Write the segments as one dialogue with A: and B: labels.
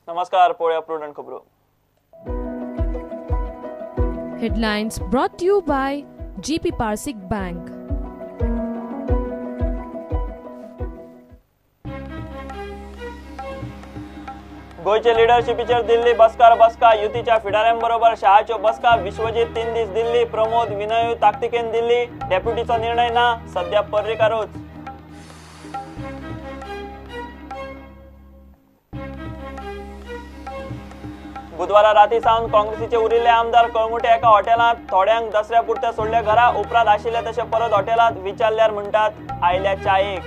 A: नमस्कार, पोळ्या प्रुडंट खबरो.
B: Headlines brought to you by GP Parsik Bank.
A: गोयचे लिडरशिपीचेर Delhi बसका युतीच्या फिडाऱ्यांबरोबर शहाच्यो बसका. विश्वजीत 3 दीस दिल्ली, प्रमोद विनय ताकतिकेन दिल्ली. डेप्युटीचो निर्णय ना, सध्या पर्रीकारूच. बुधवारा राती सावन काँग्रेसीचे उरिल्ले आमदार कळंगुटे एका हॉटेलात. थोड्यांक दसऱ्या पुरते सोडले घरा, उपरांत आशिल्ले तशे परत हॉटेलात. विचारल्यार म्हणटात आयल्या चायेक.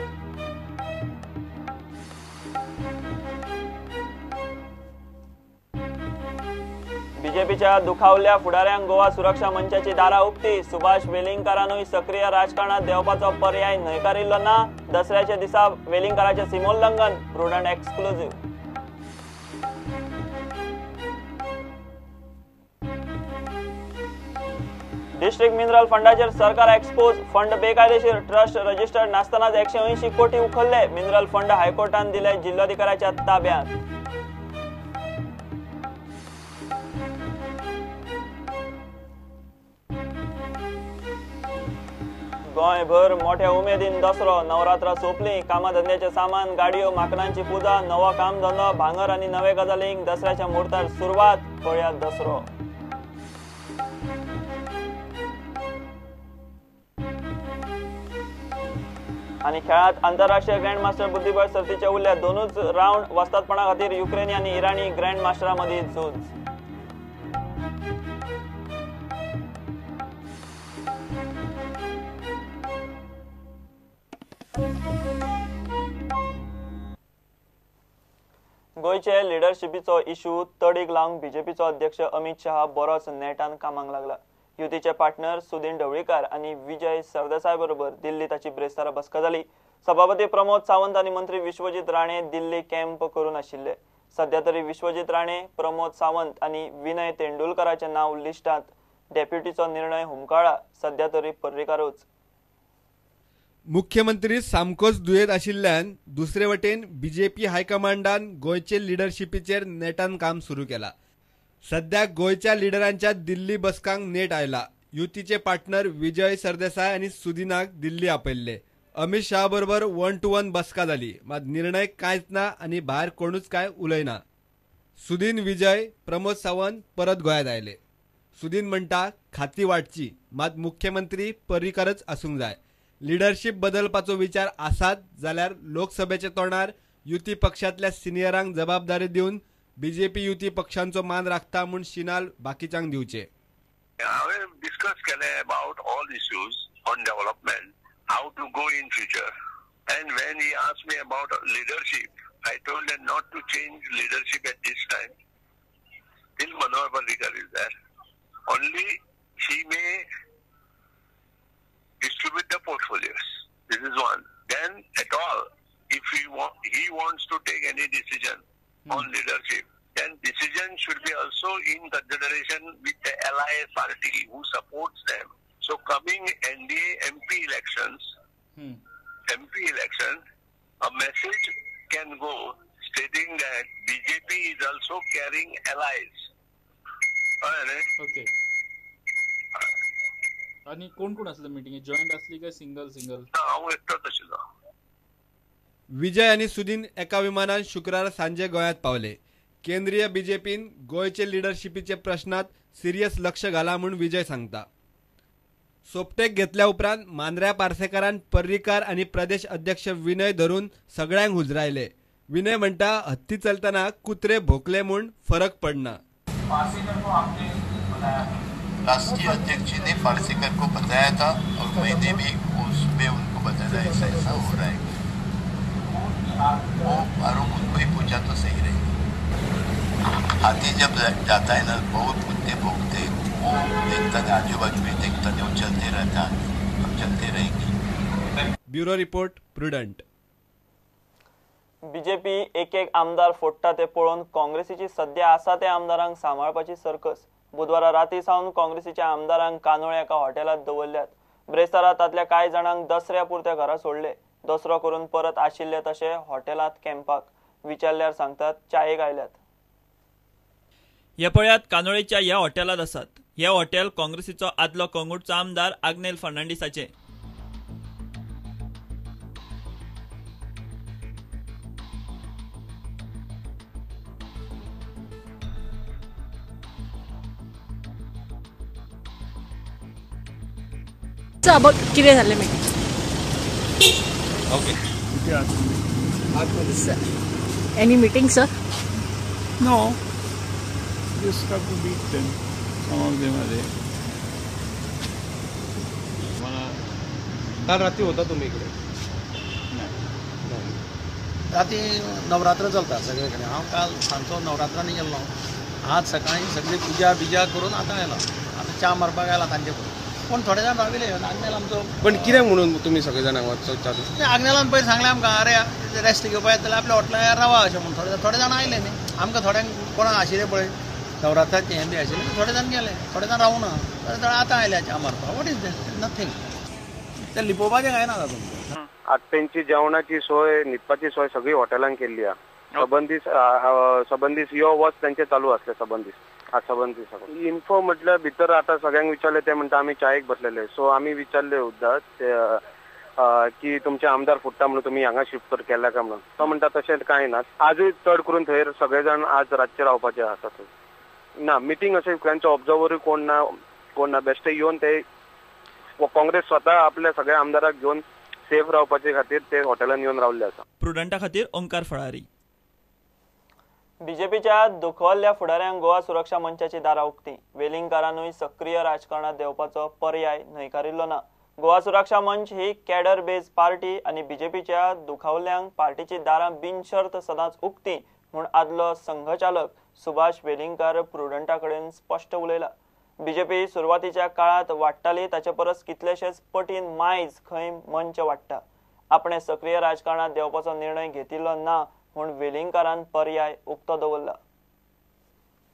A: बीजेपीच्या दुखावल्या फुडाऱ्यांक गोवा सुरक्षा मंचाची दारां उक्ती. सुभाष वेलिंगकारानूय सक्रिय राजकारणात देवपाचो पर्याय न्हयकारिल्लो ना. दसऱ्याच्या दिसा वेलिंगकाराचे सीमोल्लंघन. Prudent exclusive. डिस्ट्रिक्ट मिनरल फंडाचेर सरकार एक्सपोज. फंड बेकायदेशीर, ट्रस्ट रजिस्टर्ड नासतनाच 180 कोटी उखल्ले. मिनरल फंड हायकोर्टान दिले जिल्लोधिकाऱ्याच्या ताब्यात. गोंयभर मोठ्या उमेदीन दसरो. नवरात्रा सोंपली. कामाधंद्याचे सामान, गाडयो, माकडांची पुजा, नवो कामधंदो, भांगर आनी नवे गजालींक दसऱ्याच्या मुहूर्तार सुरवात. पळयात दसरो. आणि खेळात आंतरराष्ट्रीय ग्रँडमास्टर बुद्धिबळ सर्तीचे उरल्या दोनूच राऊंड. वस्तादपणा खातीर युक्रेनी आनी इराणी ग्रँडमास्टरा मदीं झूज. गोयचे लिडरशिपीचो इशू तडीक लावंक बीजेपीचो अध्यक्ष अमित शहा बरोच नेटान कामाक लागला. युतीचे पार्टनर सुदीन ढवळीकार आणि विजय सरदेसाय बरोबर दिल्ली ताची ब्रेस्तारा बसका जाली. सभापती प्रमोद सावंत आणि मंत्री विश्वजीत राणे दिल्ली कॅम्प करून आशिल्ले. सध्या तरी विश्वजीत राणे, प्रमोद सावंत आणि विनय तेंडुलकराचे नाव लिस्टात. डेप्युटीचो निर्णय हुमकाळा. सध्या तरी पर्रीकारूच.
C: मुख्यमंत्री सामकोच दुयेत आशिल्ल्यान दुसरे वटेन बीजेपी हायकमांडान गोयचे लिडरशिपीचेर नेटान काम सुरू केला. सध्या गोयच्या लिडरांच्या दिल्ली बसकांक नेट आयला. युतीचे पार्टनर विजय सरदेसाय आणि सुदीनाक दिल्ली आपयल्ले. अमित शहा बरोबर 1-to-1 बसका जाली. मात निर्णय कांयच ना आणि भायर कोणूच काय उलयना. सुदीन, विजय, प्रमोद सावंत परत गोंयांत आयले. सुदीन म्हणटा खाती वाटची, मात मुख्यमंत्री पर्रीकारच आसूंक जाय. लिडरशीप बदलपाचो विचार आसात जाल्यार लोकसभेच्या तोंडार युती पक्षांतल्या सिनियरांक जबाबदारी दिवन बीजेपी युती पक्षांचो मान राखता म्हूण शिनाल बाकीच्यांक दिवचे.
D: हांवें डिस्कस केले about all issues on development, how to go in future. And when he asked me about leadership, I told them not to change leadership at this time. Till Manohar Parrikar is there. Only he may distribute the portfolios. This is one. Then at all, if he wants to take any decision on leadership, then decision should be also in consideration with the allies party who supports them. So coming NDA MP elections, a message can go stating that BJP is also carrying allies.
E: Okay. आणि कोण कोण असलं meeting? Joint असली का single?
D: हांव एकटोच आशिल्लो.
C: विजय आणि सुदीन एका विमानान शुक्रार सांजे गोंयांत पावले. केंद्रीय बीजेपीन गोयचे लिडरशिपीचे प्रश्नात सिरियस लक्ष घाला म्हूण विजय सांगता. सोपटेक घेतल्या उपरांत मांद्र्या पार्सेकारान पर्रीकार आणि प्रदेश अध्यक्ष विनय धरून सगळ्यांक हुजरायले. विनय म्हणटा हत्ती चलतना कुत्रे भोकले म्हूण फरक पडना.
F: राष्ट्रीय अध्यक्ष ने पार्सेकर को बताया था और मैंने भी उसमें उनको बताया ऐसा ऐसा हो रहा है. वो आरोप उनको ही पूछा तो सही रहेगी. हाथी जब जाता है ना, बहुत कुत्ते भोगते, वो देखता है आजू बाजू में, देखता है वो चलते रहता है. हम चलते रहेंगे.
C: Bureau report, prudent.
A: बीजेपी एक आमदार फोडटा ते पळोवन काँग्रेसीची सध्या आसा ते आमदारांक सांबाळपाची सर्कस. बुधवारा राती सावन काँग्रेसीच्या आमदारांक कानोळे एका हॉटेलात दवरल्यात. ब्रेस्तारा तातल्या कांय जाणांक दसऱ्या पुरते घरा सोडले. दसरो करून परत आशिल्ले तशे हॉटेलात कॅम्पाक. विचारल्यार सांगतात चायेक आयल्यात.
G: ह्या पळयात कानोळेच्या ह्या हॉटेलात आसात. हे हॉटेल काँग्रेसीचो आदलो कोंगुटचो आमदार आग्नेल फर्नांडीसाचे.
H: अबाउट कितें जाल्लें meeting?
G: Okay.
H: Any meeting sir?
I: No, just have to meet them. Some of them are there.
C: काल रात्री होता तुम्ही इकडे?
J: राती नवरात्र चलता सगळीकडे. हांव काल सांजचो नवरात्रांनी गेल्लो. आज सकाळी सगळी पुजा बिजा करून आतां आयला. आतां च्या मारपाक आयला तांचे कडेन. पण थोडे जाण राविले. आग्नेल आमचो.
C: पण कित्याक म्हणून तुम्ही सगळे जाण हांगा
J: आग्नेलान पयर सांगलें आमकां अरे रेस्ट घेवपा येता जाल्यार आपल्या हॉटेलार रावा अशें म्हणून. थोडे जाण आयले न्ही. आमकां थोड्यांक कोणाक आशिल्लें पळय नवरात्राचें हें बी आशिल्लें. थोडे जाण गेले. थोडे जाण रावना. थोडे जाण आतां आयले च्या मारपाक. What is that? नथींग. तें लिपोवपाचें कांय ना तातूंत.
K: आज तेंची जेवणाची सोय न्हिदपाची सोय सगळी हॉटेलांत केल्ली आहा. सबंदीस यो वच तेंचे चालू आसले. सबंदीस इन्फो म्हटल्यार भितर आतां सगळ्यांक विचारले ते म्हणटा आमी चायेक बसलेले. सो आमी विचारले उद्दात की तुमचे आमदार फुट्टा म्हणून तुमी हांगा शिफ्ट केल्या काय म्हणून. तो म्हणटा तशें कांय ना. आजूय चड करून थंय सगळे जाण आज रातचे रावपाचे आसा थंय. ना मिटींग अशें खंयचो ऑब्जर्वरूय कोण ना. बेश्टे येवन ते काँग्रेस स्वता आपल्या सगळ्या आमदाराक घेवन सेफ रावपाचे खातीर ते हॉटेलांत येवन रावल्ले आसा.
G: प्रुडंटा खातीर ओंकार फळारी.
A: बीजेपीच्या दुखवल्ल्या फुडाऱ्यांक गोवा सुरक्षा मंचाची दारां उक्ती. वेलिंगकारांनूय सक्रीय राजकारणात देवपाचो पर्याय न्हयकारिल्लो ना. गोवा सुरक्षा मंच ही कॅडर बेज पार्टी आनी बीजेपीच्या दुखावल्यांक पार्टीची दारां बिनशर्त सदांच उक्ती म्हूण आदलो संघचालक सुभाष वेलिंगकार प्रुडंटा कडेन स्पश्ट उलयला. बीजेपी सुरवातीच्या काळात वाडटाली ताचे परस कितलेशेच पटीन मायज खंय मंच वाडटा. आपणे सक्रीय राजकारणात देवपाचो निर्णय घेतिल्लो ना म्हूण वेलिंगकारान पर्याय उक्तो दवरला.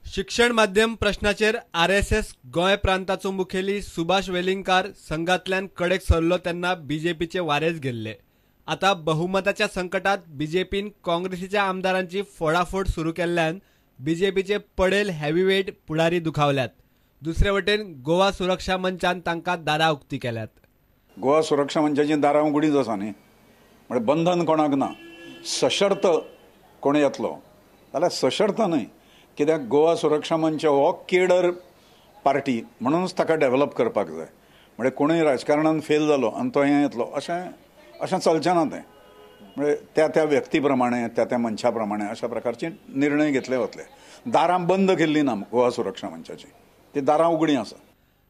C: शिक्षण माध्यम प्रश्नाचेर RSS गोंय प्रांताचो मुखेली सुभाष वेलिंगकार संघातल्यान कडेक सरलो तेन्ना बीजेपीचे वारेस गेल्ले. आता बहुमताच्या संकटात बीजेपीन काँग्रेसीच्या आमदारांची फोडाफोड सुरू केल्ल्यान बीजेपीचे पडेल हेवीवेट पुढारी दुखावल्यात. दुसरे वटेन गोवा सुरक्षा मंचान तांकां दारां उक्ती केल्यात.
I: गोवा सुरक्षा मंचाची दारां उगडीच आसा न्ही. म्हणजे बंधन कोणाक ना. सशर्त कोण येतलो जाल्यार सशर्त न्हय. कित्याक गोवा सुरक्षा मंच हो केडर पार्टी म्हणूनच ताका डेव्हलप करपाक जाय. म्हणजे कोणूय राजकारणान फेल जालो आनी तो हें येतलो अशें चलचें ना तें. म्हणजे त्या व्यक्ती प्रमाणे त्या मनशा प्रमाणे अशा प्रकारचे निर्णय घेतले वतले. दारां बंद केल्ली ना गोवा सुरक्षा मंचाची. ती दारां उगडीं आसा.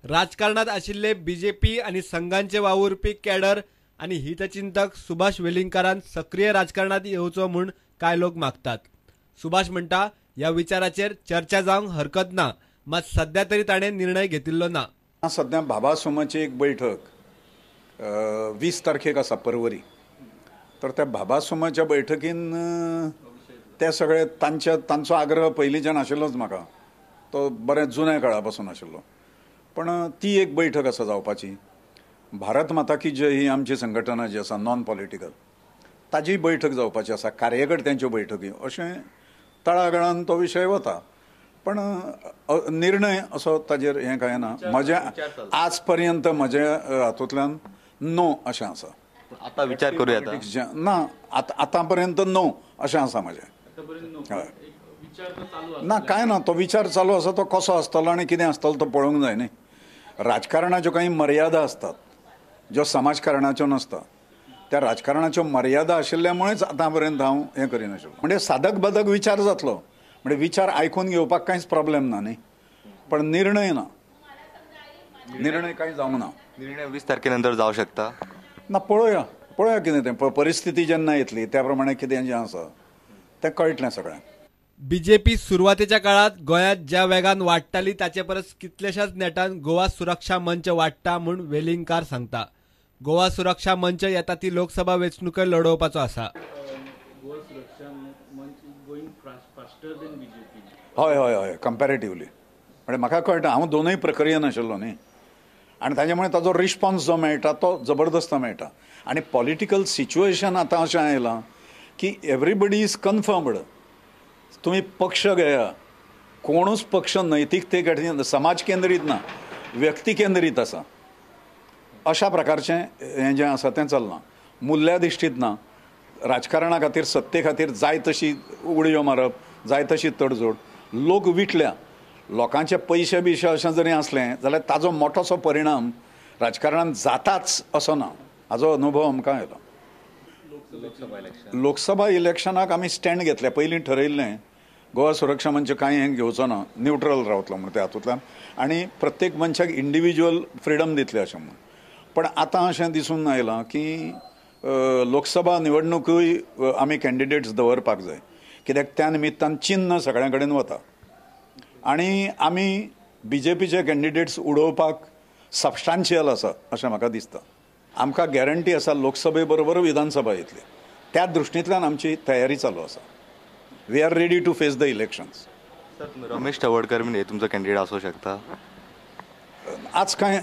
C: राजकारणात आशिल्ले बीजेपी आनी संघांचे वावुरपी कॅडर आनी हितचिंतक सुभाष वेलिंगकारान सक्रीय राजकारणात येवचो म्हूण कांय लोक मागतात. सुभाष म्हणटा ह्या विचाराचेर चर्चा जावंक हरकत ना. मात सध्या तरी ताणें निर्णय घेतिल्लो ना.
I: सध्या भाभा सोमाची एक बैठक 20 तारखेक आसा परवरी. तर त्या भाभा सोमाच्या बैठकीन ते सगळे तांचो आग्रह पयलींच्यान आशिल्लोच म्हाका. तो बरें जुन्या काळा पासून आशिल्लो. पण ती एक बैठक आसा जावपाची. भारत माता की जय ही आमची संघटना जी आसा नॉन पॉलिटिकल ताजी बैठक जावपाची आसा. कार्यकर्त्यांच्यो बैठकी अशें तळागाळान तो विशय वता. पण निर्णय असो ताजेर हें कांय ना. म्हज्या आज पर्यंत म्हज्या हातूंतल्यान नो अशें आसा.
L: आतां विचार करूया
I: ना. आतां पर्यंत नो अशें आसा म्हजें. ना कांय ना. तो विचार चालू आसा. तो कसो आसतलो आनी कितें आसतलो तो पळोवंक जाय न्ही. राजकारणाच्यो काही मर्यादा असतात ज्यो समाजकारणाच्यो नसता. त्या राजकारणाच्यो मर्यादा आशिल्ल्या मुळेच आतां पर्यंत हांव हें करिनाशिल्लो. म्हणजे सादक बादक विचार जातलो. म्हणजे विचार आयकून घेवपाक कांयच प्रॉब्लेम ना न्ही. पण निर्णय ना. निर्णय कांय जावंक ना.
L: निर्णय 20 तारखेनंतर जावं शकता
I: ना. पळोवया कितें तें. परिस्थिती जेन्ना येतली त्या प्रमाणे कितें जें आसा तें कळटलें सगळ्यांक.
C: बीजेपी सुरवातेच्या काळात गोंयांत ज्या वेगान वाडटाली ताचे परस कितलेशाच नेटान गोवा सुरक्षा मंच वाडटा म्हूण वेलिंगकार सांगता. गोवा सुरक्षा मंच येता ती लोकसभा वेंचणुको लडोवपाचो आसा.
I: हय कंपॅरेटिवली. म्हणजे म्हाका कळटा. हांव दोनूय प्रक्रियेन आशिल्लो न्ही. आनी ताजे मुळे ताजो रिस्पॉन्स जो मेळटा तो जबरदस्त मेळटा. आनी पॉलिटिकल सिच्युएशन आतां अशें आयलां की एवरीबडी इज कन्फर्मड. तुम्ही पक्ष घेया कोणूच पक्ष नैतिकते खातीर समाज केंद्रीत ना, व्यक्ती केंद्रीत आसा. अशा प्रकारचें हें जें आसा तें चलना. मुल्याधिश्ठीत ना. राजकारणा खातीर सत्ते खातीर जाय तशी उडयो मारप, जाय तशी तडजोड. लोक विटल्या. लोकांचे पयशे बिशे अशें जरी असलें जाल्यार ताजो मोठोसो परिणाम राजकारणांत जाताच असो ना. हाजो अनुभव आमकां येयलो. लोकसभा इलेक्शनाक आमी स्टँड घेतले. पयलीं ठरयिल्लें गोवा सुरक्षा मंच कांय हें घेवचो ना, न्यूट्रल रावतलो म्हणून त्या हातूंतल्यान, आनी प्रत्येक मनशाक इंडिविज्युअल फ्रिडम दितले अशें म्हणून. पण आतां अशें दिसून आयलां की लोकसभा निवडणुकूय आमी कॅन्डिडेट्स दवरपाक जाय, कित्याक त्या निमित्तान चिन्ह सगळ्यां कडेन वता. आनी आमी BJPचे कॅन्डिडेट्स उडोवपाक सबस्टान्शियल आसा अशें म्हाका दिसता. आमकां गॅरंटी आसा लोकसभे बरोबर विधानसभा येतली. त्या दृश्टींतल्यान आमची तयारी चालू आसा. We are ready to face the elections.
L: Ramesh Tawadkar म्हणून हे तुमचो कॅन्डिडेट आसूं शकता?
I: आज कांय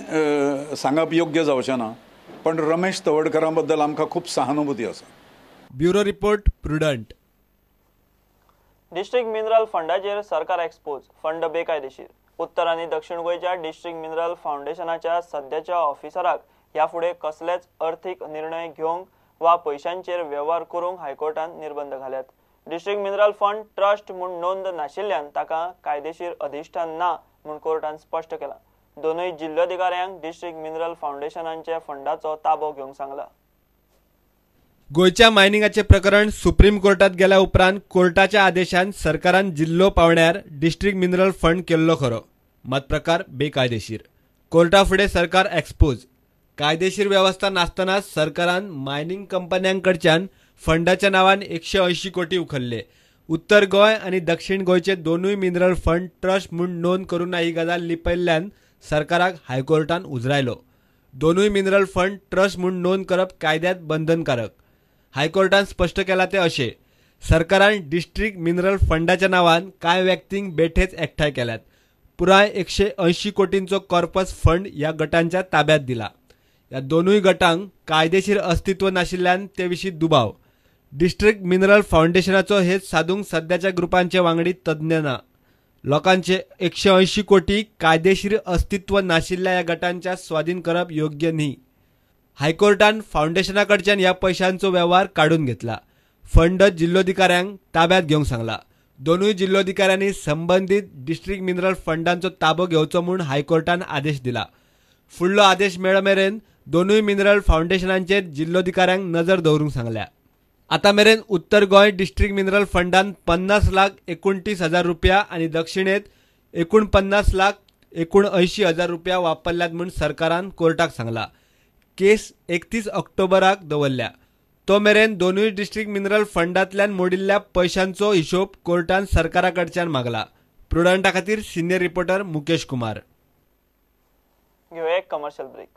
I: सांगप योग्य जावचें ना, पण रमेश तवडकरां बद्दल आमकां खूब सहानुभूती आसा.
C: Bureau report prudent.
A: District mineral फंडाचेर सरकार एक्सपोज. फंड बेकायदेशीर. उत्तर आनी दक्षिण गोंयच्या डिस्ट्रिक्ट मिनरल फाउंडेशनाच्या सध्याच्या ऑफिसराक ह्या फुडें कसलेच अर्थीक निर्णय घेवंक वा पयशांचेर व्यवहार करूंक हायकोर्टान निर्बंध घाल्यात. डिस्ट्रिक्ट मिनरल फंड ट्रस्ट म्हूण नोंद नाशिल्ल्यान ताका कायदेशीर अधिष्ठान ना म्हूण कोर्टान स्पश्ट केला. दोनूय जिल्लोधिकाऱ्यांक डिस्ट्रिक्ट मिनरल फाउंडेशनाच्या फंडाचो ताबो घेवंक सांगला.
C: गोयच्या मायनिंगाचे प्रकरण सुप्रीम कोर्टात गेल्या उपरांत कोर्टाच्या आदेशान सरकारान जिल्लो पावण्यार डिस्ट्रिक्ट मिनरल फंड केल्लो खरो, मात प्रकार बेकायदेशीर. कोर्टा फुडें सरकार एक्सपोज. कायदेशीर व्यवस्था नासतनाच सरकारान मायनिंग कंपन्यांकडच्यान फंडाच्या नांवान 180 कोटी उखल्ले. उत्तर गोंय आनी दक्षिण गोंयचे दोनूय मिनरल फंड ट्रस्ट म्हूण नोंद करूं ना ही गजाल लिपयल्ल्यान सरकाराक हायकोर्टान उजरायलो. दोनूय मिनरल फंड ट्रस्ट म्हूण नोंद करप कायद्यांत बंधनकारक. हायकोर्टान स्पश्ट केला ते अशें. सरकारान डिस्ट्रिक्ट मिनरल फंडाच्या नांवान कांय व्यक्तींक बेठेच एकठांय केल्यात. पुराय 180 कोटींचो कॉर्पस फंड ह्या गटांच्या ताब्यांत दिला. ह्या दोनूय गटांक कायदेशीर अस्तित्व नाशिल्ल्यान ते विशीं दुबाव. डिस्ट्रिक्ट मिनरल फाउंडेशनाचो हेच सादूंक सध्याच्या ग्रुपांचे वांगडी तज्ञ ना. लोकांचे 180 कोटी कायदेशीर अस्तित्व नाशिल्ल्या ह्या गटांच्या स्वाधीन करप योग्य न्ही. हायकोर्टान फाउंडेशनाकडच्यान ह्या पैशांचो व्यवहार काडून घेतला. फंड जिल्लोधिकाऱ्यांक ताब्यांत घेवंक सांगला. दोनूय जिल्लोधिकाऱ्यांनी संबंधीत डिस्ट्रिक्ट मिनरल फंडांचो ताबो घेवचो म्हूण हायकोर्टान आदेश दिला. फुडलो आदेश मेळ मेरेन दोनूय मिनरल फाउंडेशनांचेर जिल्लोधिकाऱ्यांक नजर दवरूंक सांगल्या. आतां मेरेन उत्तर गोंय डिस्ट्रिक्ट मिनरल फंडान 50,29,000 रुपया आनी दक्षिणेत 49,79,000 रुपया वापरल्यात म्हूण सरकारान कोर्टाक सांगला. केस 31 ऑक्टोबराक दवरल्या. तो मेरेन दोनूय डिस्ट्रिक्ट मिनरल फंडांतल्यान मोडिल्ल्या पैशांचो हिशोब कोर्टान सरकाराकडच्यान मागला. प्रुडंटा खातीर सिनियर रिपोर्टर मुकेश कुमार.
A: घेऊया एक कमर्शियल ब्रेक.